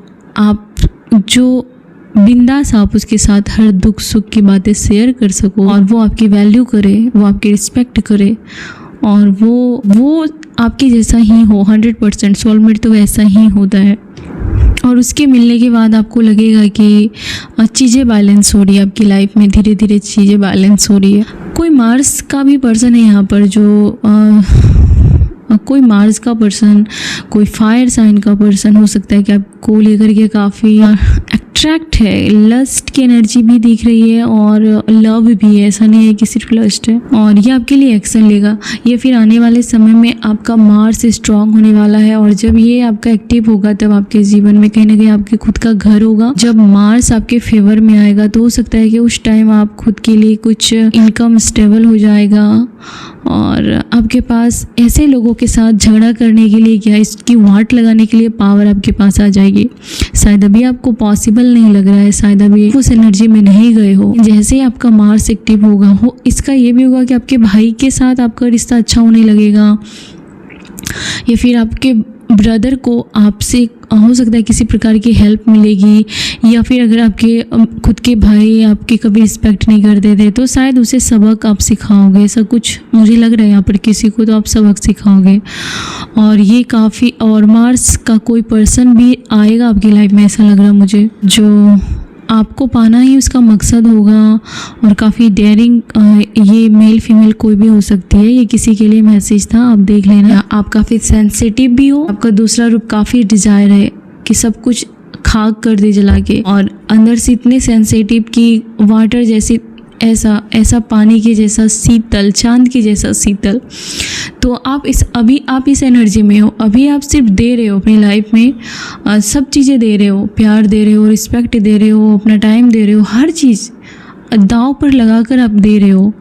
बिंदास आप उसके साथ हर दुख सुख की बातें शेयर कर सको, और वो आपकी वैल्यू करे, वो आपकी रिस्पेक्ट करे, और वो आपके जैसा ही हो। 100% सोलमेट तो वैसा ही होता है। और उसके मिलने के बाद आपको लगेगा कि चीज़ें बैलेंस हो रही है आपकी लाइफ में, धीरे धीरे चीज़ें बैलेंस हो रही है। कोई मार्स का भी पर्सन है यहाँ पर, जो कोई मार्स का पर्सन, कोई फायर साइन का पर्सन हो सकता है कि आपको लेकर के काफ़ी अट्रैक्ट है, लस्ट की एनर्जी भी दिख रही है और लव भी है, ऐसा नहीं है कि सिर्फ लस्ट है। और ये आपके लिए एक्शन लेगा। ये फिर आने वाले समय में आपका मार्स स्ट्रांग होने वाला है और जब ये आपका एक्टिव होगा तब आपके जीवन में कहीं ना कहीं आपके खुद का घर होगा। जब मार्स आपके फेवर में आएगा तो हो सकता है कि उस टाइम आप खुद के लिए कुछ इनकम स्टेबल हो जाएगा और आपके पास ऐसे लोगों के साथ झगड़ा करने के लिए क्या इसकी वाट लगाने के लिए पावर आपके पास आ जाएगी। शायद अभी आपको पॉसिबल नहीं लग रहा है, शायद अभी उस एनर्जी में नहीं गए हो। जैसे ही आपका मार्स एक्टिव होगा इसका ये भी होगा कि आपके भाई के साथ आपका रिश्ता अच्छा होने लगेगा या फिर आपके ब्रदर को आपसे हो सकता है किसी प्रकार की हेल्प मिलेगी या फिर अगर आपके खुद के भाई आपकी कभी रिस्पेक्ट नहीं करते थे तो शायद उसे सबक आप सिखाओगे। ऐसा कुछ मुझे लग रहा है यहाँ पर किसी को तो आप सबक सिखाओगे। और ये काफ़ी और मार्स का कोई पर्सन भी आएगा आपकी लाइफ में, ऐसा लग रहा है मुझे, जो आपको पाना ही उसका मकसद होगा और काफ़ी डेयरिंग। ये मेल फीमेल कोई भी हो सकती है। ये किसी के लिए मैसेज था, आप देख लेना। आप काफ़ी सेंसिटिव भी हो, आपका दूसरा रूप काफ़ी डिजायर है कि सब कुछ खाक कर दे जला के और अंदर से इतने सेंसिटिव कि वाटर जैसी ऐसा पानी के जैसा शीतल, चांद के जैसा शीतल। तो आप इस एनर्जी में हो। अभी आप सिर्फ दे रहे हो अपनी लाइफ में, सब चीज़ें दे रहे हो, प्यार दे रहे हो, रिस्पेक्ट दे रहे हो, अपना टाइम दे रहे हो, हर चीज़ दांव पर लगाकर आप दे रहे हो।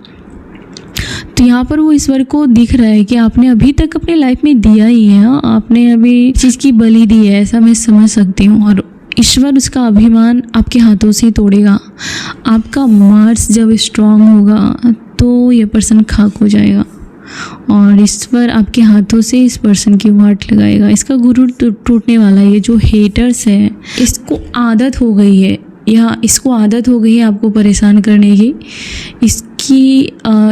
तो यहाँ पर वो ईश्वर को दिख रहा है कि आपने अभी तक अपनी लाइफ में दिया ही है, आपने अभी चीज़ की बलि दी है, ऐसा मैं समझ सकती हूँ। और ईश्वर उसका अभिमान आपके हाथों से तोड़ेगा। आपका मार्स जब स्ट्रांग होगा तो ये पर्सन खाक हो जाएगा और ईश्वर आपके हाथों से इस पर्सन की वाट लगाएगा। इसका गुरूर टूटने वाला है। ये जो हेटर्स है इसको आदत हो गई है इसको आदत हो गई है आपको परेशान करने की।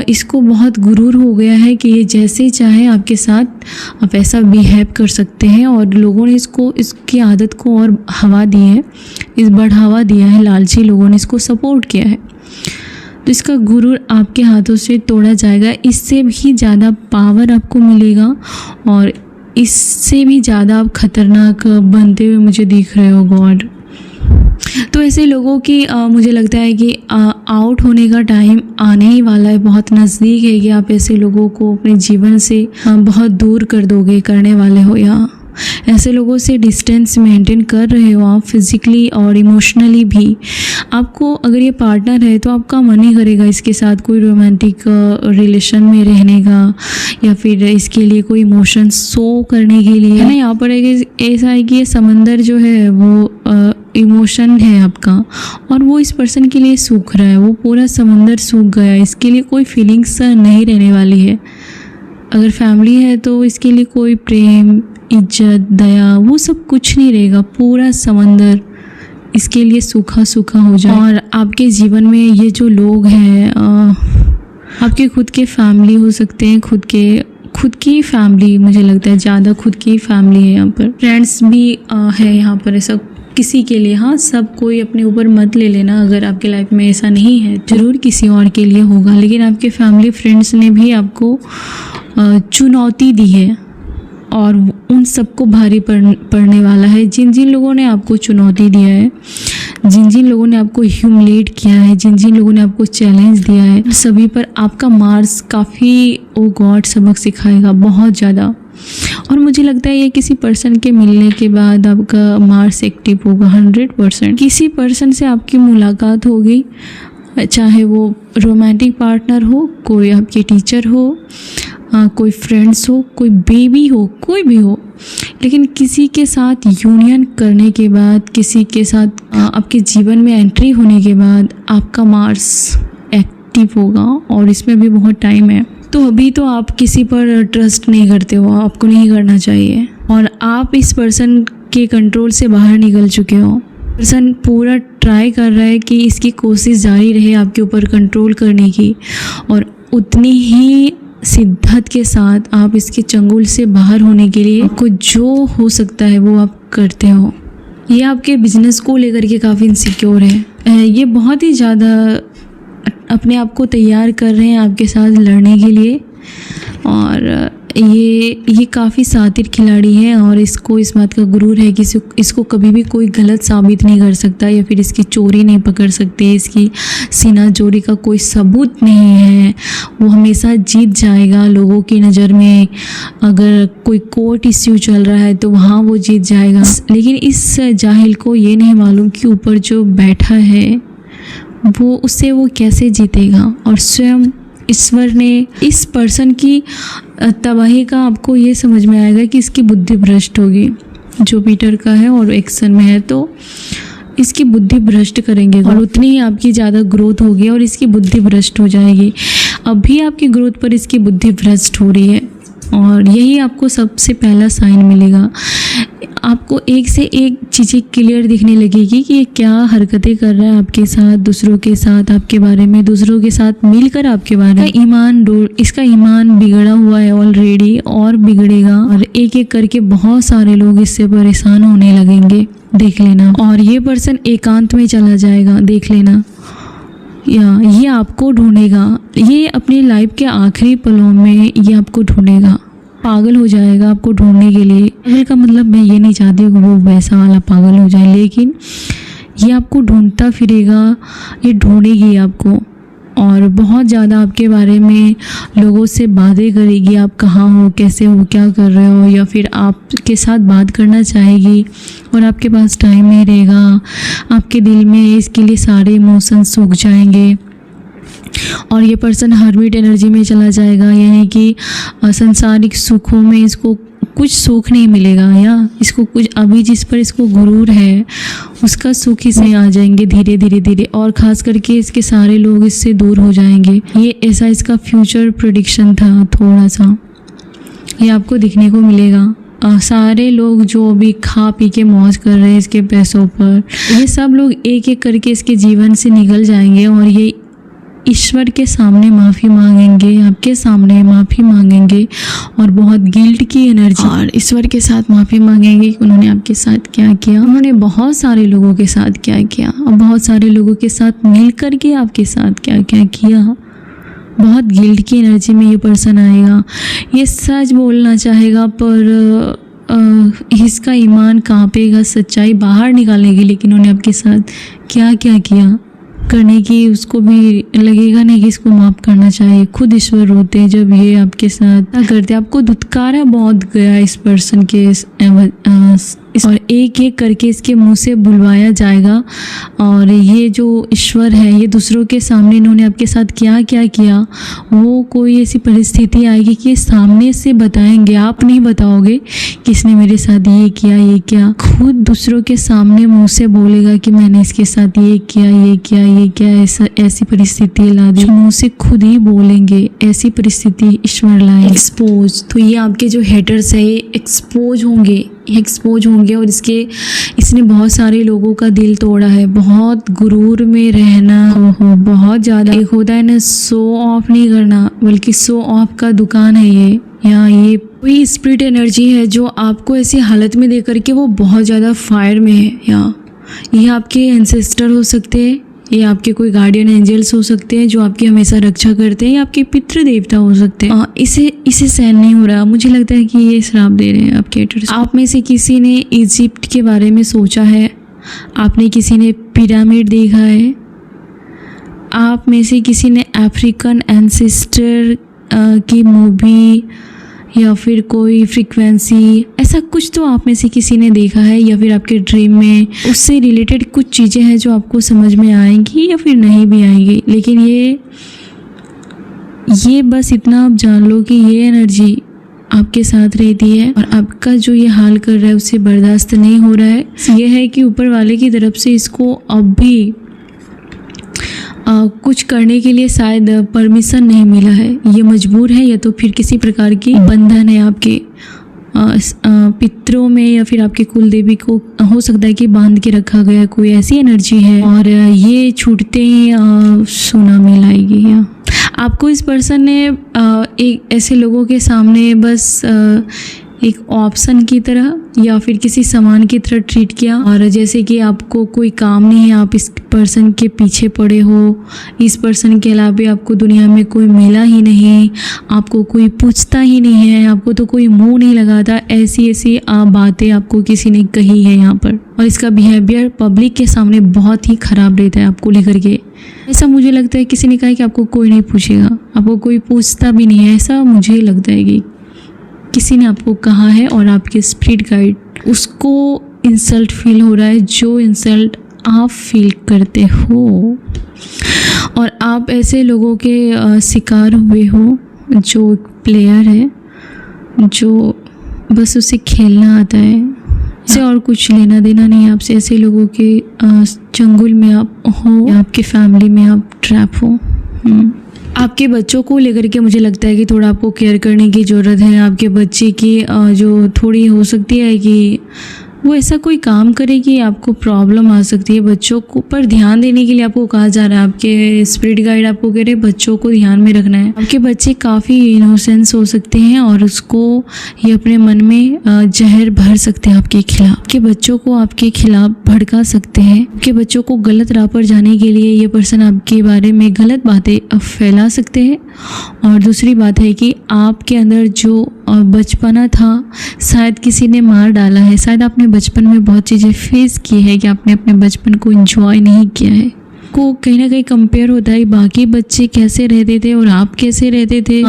इसको बहुत गुरूर हो गया है कि ये जैसे चाहे आपके साथ आप ऐसा बिहेव कर सकते हैं और लोगों ने इसकी आदत को और हवा दी है, बढ़ावा दिया है। लालची लोगों ने इसको सपोर्ट किया है। तो इसका गुरूर आपके हाथों से तोड़ा जाएगा। इससे भी ज़्यादा पावर आपको मिलेगा और इससे भी ज़्यादा आप खतरनाक बनते हुए मुझे दिख रहे हो गॉड। तो ऐसे लोगों की मुझे लगता है कि आउट होने का टाइम आने ही वाला है, बहुत नज़दीक है कि आप ऐसे लोगों को अपने जीवन से बहुत दूर कर दोगे, करने वाले हो या ऐसे लोगों से डिस्टेंस मेंटेन कर रहे हो आप फिज़िकली और इमोशनली भी। आपको अगर ये पार्टनर है तो आपका मन ही करेगा इसके साथ कोई रोमांटिक रिलेशन में रहने का या फिर इसके लिए कोई इमोशन शो करने के लिए, है ना। यहाँ पर ऐसा है कि ये समंदर जो है वो इमोशन है आपका और वो इस पर्सन के लिए सूख रहा है। वो पूरा समंदर सूख गया, इसके लिए कोई फीलिंग्स नहीं रहने वाली है। अगर फैमिली है तो इसके लिए कोई प्रेम, इज्जत, दया वो सब कुछ नहीं रहेगा। पूरा समंदर इसके लिए सूखा सूखा हो जाए। और आपके जीवन में ये जो लोग हैं आपके खुद के फैमिली हो सकते हैं, खुद की फैमिली, मुझे लगता है ज़्यादा खुद की फैमिली है। यहाँ पर फ्रेंड्स भी है यहाँ पर ऐसा किसी के लिए। हाँ, सब कोई अपने ऊपर मत ले लेना। अगर आपके लाइफ में ऐसा नहीं है ज़रूर किसी और के लिए होगा, लेकिन आपके फैमिली फ्रेंड्स ने भी आपको चुनौती दी है और उन सबको भारी पड़ने वाला है। जिन जिन लोगों ने आपको चुनौती दिया है, जिन जिन लोगों ने आपको ह्यूमिलेट किया है, जिन जिन लोगों ने आपको चैलेंज दिया है, सभी पर आपका मार्स काफ़ी गॉड सबक सिखाएगा, बहुत ज़्यादा। और मुझे लगता है ये किसी पर्सन के मिलने के बाद आपका मार्स एक्टिव होगा 100%। किसी पर्सन से आपकी मुलाकात होगी, चाहे वो रोमांटिक पार्टनर हो, कोई आपके टीचर हो, कोई फ्रेंड्स हो, कोई बेबी हो, कोई भी हो, लेकिन किसी के साथ यूनियन करने के बाद, किसी के साथ आपके जीवन में एंट्री होने के बाद आपका मार्स एक्टिव होगा और इसमें भी बहुत टाइम है। तो अभी तो आप किसी पर ट्रस्ट नहीं करते हो, आपको नहीं करना चाहिए और आप इस पर्सन के कंट्रोल से बाहर निकल चुके हो। पर्सन पूरा ट्राई कर रहा है कि इसकी कोशिश जारी रहे आपके ऊपर कंट्रोल करने की और उतनी ही शिद्दत के साथ आप इसके चंगुल से बाहर होने के लिए आपको जो हो सकता है वो आप करते हो। ये आपके बिजनेस को लेकर के काफ़ी इनसिक्योर है। ये बहुत ही ज़्यादा अपने आप को तैयार कर रहे हैं आपके साथ लड़ने के लिए और ये काफ़ी शातिर खिलाड़ी है और इसको इस बात का गुरूर है कि इसको कभी भी कोई गलत साबित नहीं कर सकता या फिर इसकी चोरी नहीं पकड़ सकते, इसकी सीना चोरी का कोई सबूत नहीं है। वो हमेशा जीत जाएगा लोगों की नज़र में। अगर कोई कोर्ट इश्यू चल रहा है तो वहाँ वो जीत जाएगा। लेकिन इस जाहिल को ये नहीं मालूम कि ऊपर जो बैठा है वो उससे वो कैसे जीतेगा। और स्वयं ईश्वर ने इस पर्सन की तबाही का आपको ये समझ में आएगा कि इसकी बुद्धि भ्रष्ट होगी। जो पीटर का है और एक्शन में है तो इसकी बुद्धि भ्रष्ट करेंगे और उतनी ही आपकी ज़्यादा ग्रोथ होगी और इसकी बुद्धि भ्रष्ट हो जाएगी। अभी आपकी ग्रोथ पर इसकी बुद्धि भ्रष्ट हो रही है और यही आपको सबसे पहला साइन मिलेगा। आपको एक से एक चीज़ें क्लियर दिखने लगेगी कि ये क्या हरकतें कर रहा है आपके साथ, दूसरों के साथ, आपके बारे में, दूसरों के साथ मिलकर आपके बारे में। इसका ईमान बिगड़ा हुआ है ऑलरेडी और बिगड़ेगा और एक एक करके बहुत सारे लोग इससे परेशान होने लगेंगे, देख लेना। और ये पर्सन एकांत में चला जाएगा, देख लेना। या ये आपको ढूंढेगा, ये अपनी लाइफ के आखिरी पलों में ये आपको ढूंढेगा, पागल हो जाएगा आपको ढूंढने के लिए। पागल का मतलब मैं ये नहीं चाहती हूँ कि वो वैसा वाला पागल हो जाए, लेकिन ये आपको ढूंढता फिरेगा, ये ढूंढेगी आपको और बहुत ज़्यादा आपके बारे में लोगों से बातें करेगी। आप कहाँ हो, कैसे हो, क्या कर रहे हो, या फिर आपके साथ बात करना चाहेगी और आपके पास टाइम नहीं रहेगा। आपके दिल में इसके लिए सारे इमोशंस सूख जाएंगे और ये पर्सन हर्मिट एनर्जी में चला जाएगा, यानी कि संसारिक सुखों में इसको कुछ सुख नहीं मिलेगा या इसको कुछ अभी जिस पर इसको गुरूर है उसका सुख इसे आ जाएंगे धीरे धीरे धीरे। और ख़ास करके इसके सारे लोग इससे दूर हो जाएंगे। ये ऐसा इसका फ्यूचर प्रेडिक्शन था। थोड़ा सा ये आपको दिखने को मिलेगा। सारे लोग जो अभी खा पी के मौज कर रहे हैं इसके पैसों पर, ये सब लोग एक एक करके इसके जीवन से निकल जाएंगे और ये ईश्वर के सामने माफ़ी मांगेंगे, आपके सामने माफ़ी मांगेंगे और बहुत गिल्ट की एनर्जी और ईश्वर के साथ माफ़ी मांगेंगे कि उन्होंने आपके साथ क्या किया, उन्होंने बहुत सारे लोगों के साथ क्या किया और बहुत सारे लोगों के साथ मिल कर के आपके साथ क्या क्या किया। बहुत गिल्ट की एनर्जी में ये पर्सन आएगा। ये सच बोलना चाहेगा पर इसका ईमान कांपेगा सच्चाई बाहर निकालने की, लेकिन उन्होंने आपके साथ क्या क्या किया करने की उसको भी लगेगा नहीं कि इसको माफ़ करना चाहिए। खुद ईश्वर रोते हैं जब ये आपके साथ क्या करते। आपको धुतकारा बहुत गया इस पर्सन के और एक एक करके इसके मुंह से बुलवाया जाएगा। और ये जो ईश्वर है ये दूसरों के सामने इन्होंने आपके साथ क्या क्या किया वो कोई ऐसी परिस्थिति आएगी कि ये सामने से बताएंगे, आप नहीं बताओगे किसने मेरे साथ ये किया ये किया। खुद दूसरों के सामने मुंह से बोलेगा कि मैंने इसके साथ ये किया ये किया ये किया, ऐसी परिस्थिति ला दी। मुंह से खुद ही बोलेंगे, ऐसी परिस्थिति ईश्वर लाए। एक्सपोज, तो ये आपके जो हेटर्स है ये एक्सपोज होंगे और इसने बहुत सारे लोगों का दिल तोड़ा है। बहुत गुरूर में रहना बहुत ज़्यादा। एक होता है ना शो ऑफ नहीं करना, बल्कि शो ऑफ का दुकान है ये। यहाँ ये कोई स्पिरिट एनर्जी है जो आपको ऐसी हालत में दे करके वो बहुत ज़्यादा फायर में है। यहाँ ये आपके एंसेस्टर हो सकते हैं, ये आपके कोई गार्डियन एंजल्स हो सकते हैं जो आपकी हमेशा रक्षा करते हैं, या आपके पितृ देवता हो सकते हैं। इसे सहन नहीं हो रहा, मुझे लगता है कि ये श्राप दे रहे हैं आपके हेटर्स। आप में से किसी ने इजिप्ट के बारे में सोचा है, आपने किसी ने पिरामिड देखा है, आप में से किसी ने अफ्रीकन एंसेस्टर की मूवी या फिर कोई फ्रीक्वेंसी, ऐसा कुछ तो आप में से किसी ने देखा है, या फिर आपके ड्रीम में उससे रिलेटेड कुछ चीज़ें हैं जो आपको समझ में आएंगी या फिर नहीं भी आएंगी। लेकिन ये बस इतना आप जान लो कि ये एनर्जी आपके साथ रहती है और आपका जो ये हाल कर रहा है उससे बर्दाश्त नहीं हो रहा है। ये है कि ऊपर वाले की तरफ से इसको अब भी कुछ करने के लिए शायद परमिशन नहीं मिला है। ये मजबूर है, या तो फिर किसी प्रकार की बंधन है आपके पितरों में, या फिर आपके कुल देवी को हो सकता है कि बांध के रखा गया कोई ऐसी एनर्जी है और ये छूटते ही सुनामी लाएगी। आपको इस पर्सन ने एक ऐसे लोगों के सामने बस एक ऑप्शन की तरह या फिर किसी सामान की तरह ट्रीट किया, और जैसे कि आपको कोई काम नहीं है, आप इस पर्सन के पीछे पड़े हो, इस पर्सन के अलावा आपको दुनिया में कोई मिला ही नहीं, आपको कोई पूछता ही नहीं है, आपको तो कोई मुंह नहीं लगाता, ऐसी ऐसी बातें आपको किसी ने कही है यहाँ पर। और इसका बिहेवियर पब्लिक के सामने बहुत ही ख़राब रहता है आपको लेकर के। ऐसा मुझे लगता है किसी ने कहा कि आपको कोई नहीं पूछेगा, आपको कोई पूछता भी नहीं है, ऐसा मुझे लगता है कि किसी ने आपको कहा है और आपके स्पिरिट गाइड उसको इंसल्ट फील हो रहा है, जो इंसल्ट आप फील करते हो, और आप ऐसे लोगों के शिकार हुए हो जो प्लेयर है, जो बस उसे खेलना आता है, इससे और कुछ लेना देना नहीं है आपसे। ऐसे लोगों के चंगुल में आप हो, आपके फैमिली में आप ट्रैप हो। आपके बच्चों को लेकर के मुझे लगता है कि थोड़ा आपको केयर करने की ज़रूरत है। आपके बच्चे की जो थोड़ी हो सकती है कि वो ऐसा कोई काम करे कि आपको प्रॉब्लम आ सकती है। बच्चों को पर ध्यान देने के लिए आपको कहा जा रहा है, आपके स्पिरिट गाइड आपको कह रहे हैं बच्चों को ध्यान में रखना है। आपके बच्चे काफ़ी इनोसेंस हो सकते हैं और उसको ये अपने मन में जहर भर सकते हैं आपके खिलाफ। आपके बच्चों को आपके खिलाफ भड़का सकते हैं। आपके बच्चों को गलत राह पर जाने के लिए ये पर्सन आपके बारे में गलत बातें फैला सकते हैं। और दूसरी बात है कि आपके अंदर जो बचपना था शायद किसी ने मार डाला है, शायद आपने बचपन में बहुत चीज़ें फेस की है कि आपने अपने बचपन को एंजॉय नहीं किया है। को कहीं ना कहीं कंपेयर होता है बाकी बच्चे कैसे रहते थे और आप कैसे रहते थे।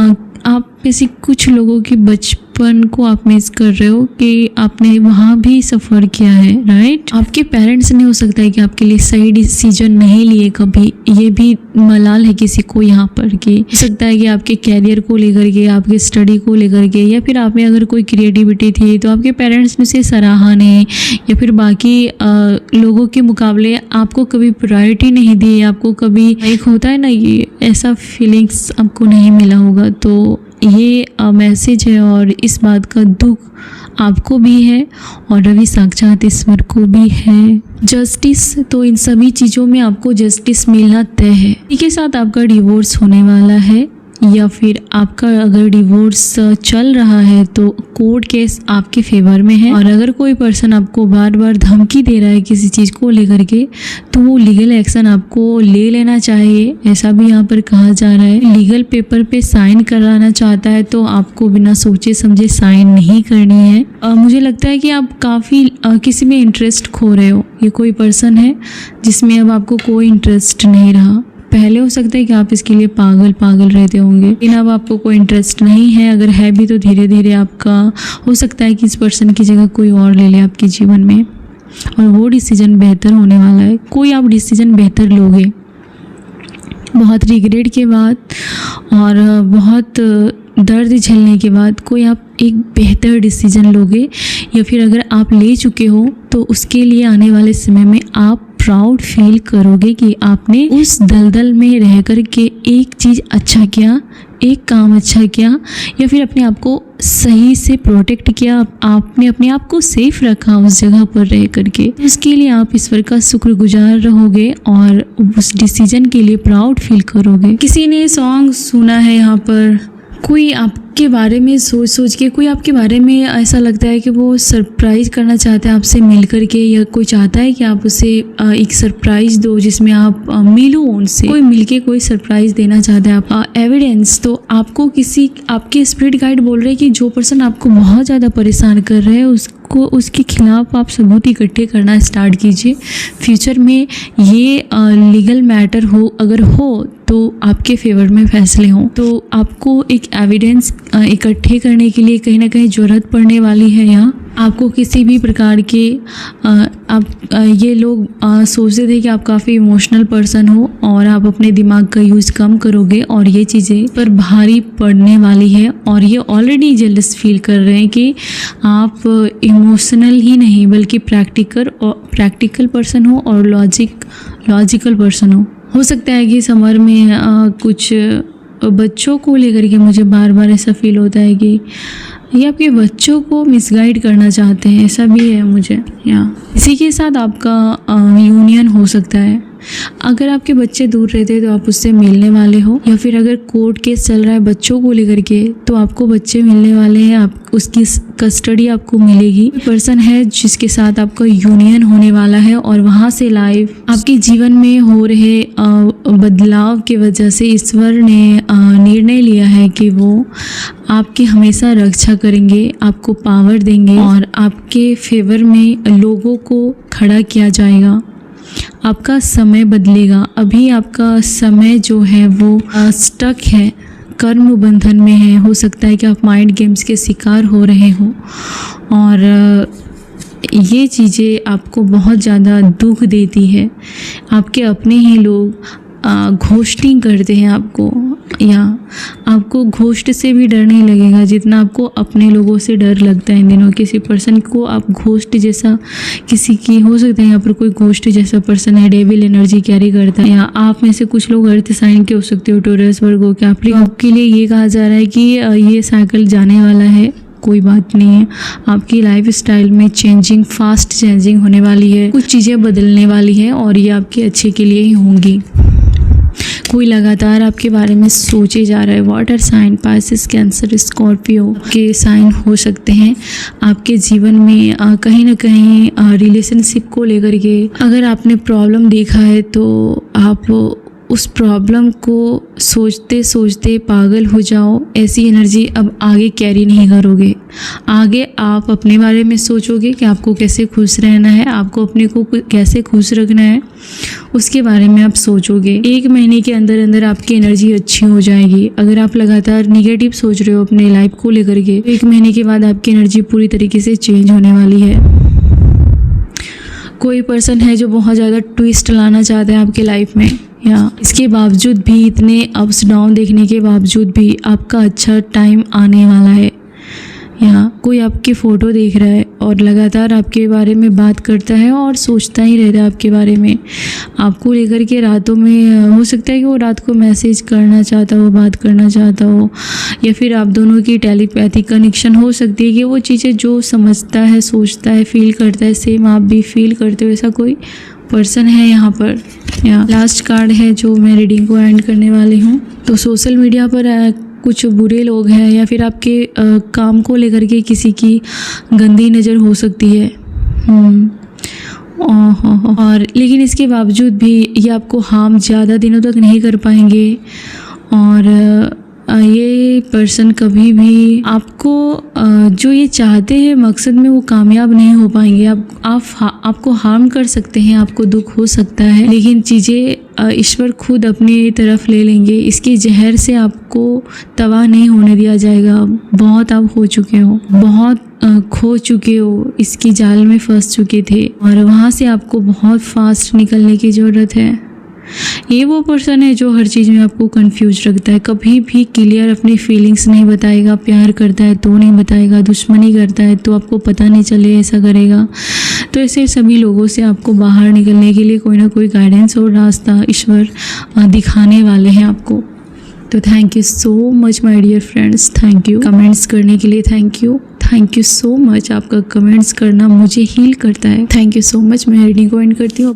आप में से कुछ लोगों की बचपन को आप मिस कर रहे हो कि आपने वहाँ भी सफ़र किया है, राइट। आपके पेरेंट्स ने हो सकता है कि आपके लिए सही डिसीजन नहीं लिए कभी, ये भी मलाल है किसी को यहाँ पर कि हो सकता है कि आपके कैरियर को लेकर के, आपके स्टडी को लेकर के, या फिर आप में अगर कोई क्रिएटिविटी थी तो आपके पेरेंट्स ने उसे सराहा नहीं, या फिर बाकी लोगों के मुकाबले आपको कभी प्रायोरिटी नहीं दी, आपको कभी एक होता है ना ये ऐसा फीलिंग्स आपको नहीं मिला होगा। तो ये मैसेज है और इस बात का दुख आपको भी है और रवि साक्षात ईश्वर को भी है। जस्टिस, तो इन सभी चीज़ों में आपको जस्टिस मिलना तय है। इसी के साथ आपका डिवोर्स होने वाला है, या फिर आपका अगर डिवोर्स चल रहा है तो कोर्ट केस आपके फेवर में है। और अगर कोई पर्सन आपको बार बार धमकी दे रहा है किसी चीज़ को लेकर के, तो वो लीगल एक्शन आपको ले लेना चाहिए, ऐसा भी यहाँ पर कहा जा रहा है। लीगल पेपर पे साइन कराना चाहता है तो आपको बिना सोचे समझे साइन नहीं करनी है। मुझे लगता है कि आप काफ़ी किसी में इंटरेस्ट खो रहे हो। ये कोई पर्सन है जिसमें अब आपको कोई इंटरेस्ट नहीं रहा। पहले हो सकता है कि आप इसके लिए पागल रहते होंगे, लेकिन अब आपको कोई इंटरेस्ट नहीं है। अगर है भी तो धीरे धीरे आपका हो सकता है कि इस पर्सन की जगह कोई और ले ले आपके जीवन में, और वो डिसीजन बेहतर होने वाला है। कोई आप डिसीजन बेहतर लोगे बहुत रिग्रेट के बाद और बहुत दर्द झेलने के बाद। कोई आप एक बेहतर डिसीजन लोगे, या फिर अगर आप ले चुके हो तो उसके लिए आने वाले समय में आप प्राउड फील करोगे कि आपने उस दलदल में रह कर के एक चीज़ अच्छा किया, एक काम अच्छा किया, या फिर अपने आप को सही से प्रोटेक्ट किया, आपने अपने आप को सेफ रखा उस जगह पर रह करके। उसके लिए आप ईश्वर का शुक्रगुजार रहोगे और उस डिसीजन के लिए प्राउड फील करोगे। किसी ने सॉन्ग सुना है यहाँ पर, कोई आपके बारे में सोच के, कोई आपके बारे में ऐसा लगता है कि वो सरप्राइज़ करना चाहता है आपसे मिल कर के, या कोई चाहता है कि आप उसे एक सरप्राइज़ दो जिसमें आप मिलो उनसे। कोई मिलके कोई सरप्राइज़ देना चाहता है आप। एविडेंस, तो आपको किसी आपके स्पिरिट गाइड बोल रहे हैं कि जो पर्सन आपको बहुत ज़्यादा परेशान कर रहे हैं उसके खिलाफ आप सबूत इकट्ठे करना स्टार्ट कीजिए। फ्यूचर में ये लीगल मैटर हो, अगर हो तो आपके फेवर में फैसले हों, तो आपको एक एविडेंस इकट्ठे करने के लिए कहीं ना कहीं ज़रूरत पड़ने वाली है। यहाँ आपको किसी भी प्रकार के ये लोग सोचते थे कि आप काफ़ी इमोशनल पर्सन हो और आप अपने दिमाग का यूज़ कम करोगे, और ये चीज़ें पर भारी पड़ने वाली है। और ये ऑलरेडी जेलस फील कर रहे हैं कि आप इमोशनल ही नहीं बल्कि प्रैक्टिकल पर्सन हो और लॉजिकल पर्सन हो सकता है कि समर में कुछ बच्चों को लेकर के मुझे बार बार ऐसा फील होता है कि ये आपके बच्चों को मिसगाइड करना चाहते हैं, ऐसा भी है मुझे। या इसी के साथ आपका यूनियन हो सकता है। अगर आपके बच्चे दूर रहते हैं तो आप उससे मिलने वाले हो, या फिर अगर कोर्ट केस चल रहा है बच्चों को लेकर के तो आपको बच्चे मिलने वाले हैं, आप उसकी कस्टडी आपको मिलेगी। पर्सन है जिसके साथ आपका यूनियन होने वाला है और वहाँ से लाइफ आपके जीवन में हो रहे बदलाव की वजह से ईश्वर ने निर्णय लिया है कि वो आपकी हमेशा रक्षा करेंगे, आपको पावर देंगे और आपके फेवर में लोगों को खड़ा किया जाएगा। आपका समय बदलेगा। अभी आपका समय जो है वो स्टक है, कर्म बंधन में है। हो सकता है कि आप माइंड गेम्स के शिकार हो रहे हो और ये चीज़ें आपको बहुत ज़्यादा दुख देती है। आपके अपने ही लोग घोस्टिंग करते हैं आपको, या आपको घोस्ट से भी डर नहीं लगेगा जितना आपको अपने लोगों से डर लगता है इन दिनों। किसी पर्सन को आप घोस्ट जैसा, किसी की हो सकता है यहाँ पर कोई घोस्ट जैसा पर्सन है, डेविल एनर्जी कैरी करता है, या आप में से कुछ लोग अर्थ साइन के हो सकते हो, टॉरस वर्गो के। आपके लिए ये कहा जा रहा है कि ये साइकिल जाने वाला है, कोई बात नहीं है। आपकी लाइफ स्टाइल में चेंजिंग, फास्ट चेंजिंग होने वाली है, कुछ चीज़ें बदलने वाली है और ये आपके अच्छे के लिए ही होंगी। कोई लगातार आपके बारे में सोचे जा रहा है। Water sign, Pisces, Cancer, Scorpio के साइन हो सकते हैं आपके जीवन में। कहीं ना कहीं रिलेशनशिप को लेकर के अगर आपने प्रॉब्लम देखा है तो आप उस प्रॉब्लम को सोचते सोचते पागल हो जाओ। ऐसी एनर्जी अब आगे कैरी नहीं करोगे। आगे आप अपने बारे में सोचोगे कि आपको कैसे खुश रहना है, आपको अपने को कैसे खुश रखना है, उसके बारे में आप सोचोगे। 1 महीने के अंदर अंदर आपकी एनर्जी अच्छी हो जाएगी। अगर आप लगातार निगेटिव सोच रहे हो अपने लाइफ को लेकर के, 1 महीने के बाद आपकी एनर्जी पूरी तरीके से चेंज होने वाली है। कोई पर्सन है जो बहुत ज़्यादा ट्विस्ट लाना चाहता है आपके लाइफ में, या इसके बावजूद भी, इतने अप्स डाउन देखने के बावजूद भी आपका अच्छा टाइम आने वाला है। या कोई आपकी फ़ोटो देख रहा है और लगातार आपके बारे में बात करता है और सोचता ही रहता है आपके बारे में, आपको लेकर के। रातों में हो सकता है कि वो रात को मैसेज करना चाहता हो, बात करना चाहता हो, या फिर आप दोनों की टेलीपैथिक कनेक्शन हो सकती है कि वो चीज़ें जो समझता है, सोचता है, फील करता है, सेम आप भी फील करते हो। ऐसा कोई पर्सन है यहाँ पर। या लास्ट कार्ड है जो मैं रीडिंग को एंड करने वाली हूँ। तो सोशल मीडिया पर कुछ बुरे लोग हैं, या फिर आपके काम को लेकर के किसी की गंदी नज़र हो सकती है। और लेकिन इसके बावजूद भी ये आपको हार्म ज़्यादा दिनों तक नहीं कर पाएंगे और ये पर्सन कभी भी आपको जो ये चाहते हैं मकसद में वो कामयाब नहीं हो पाएंगे। आपको हार्म कर सकते हैं, आपको दुख हो सकता है, लेकिन चीज़ें ईश्वर खुद अपनी तरफ ले लेंगे। इसकी जहर से आपको तबाह नहीं होने दिया जाएगा। बहुत आप हो चुके हो, बहुत खो चुके हो, इसकी जाल में फंस चुके थे और वहाँ से आपको बहुत फास्ट निकलने की ज़रूरत है। ये वो पर्सन है जो हर चीज़ में आपको कंफ्यूज रखता है, कभी भी क्लियर अपनी फीलिंग्स नहीं बताएगा। प्यार करता है तो नहीं बताएगा, दुश्मनी करता है तो आपको पता नहीं चले ऐसा करेगा। तो ऐसे सभी लोगों से आपको बाहर निकलने के लिए कोई ना कोई गाइडेंस और रास्ता ईश्वर दिखाने वाले हैं आपको। तो thank you so much my dear friends, thank you comments करने के लिए। Thank you so much. आपका कमेंट्स करना मुझे हील करता है। Thank you so much. मैं रीडिंग को एंड करती हूँ।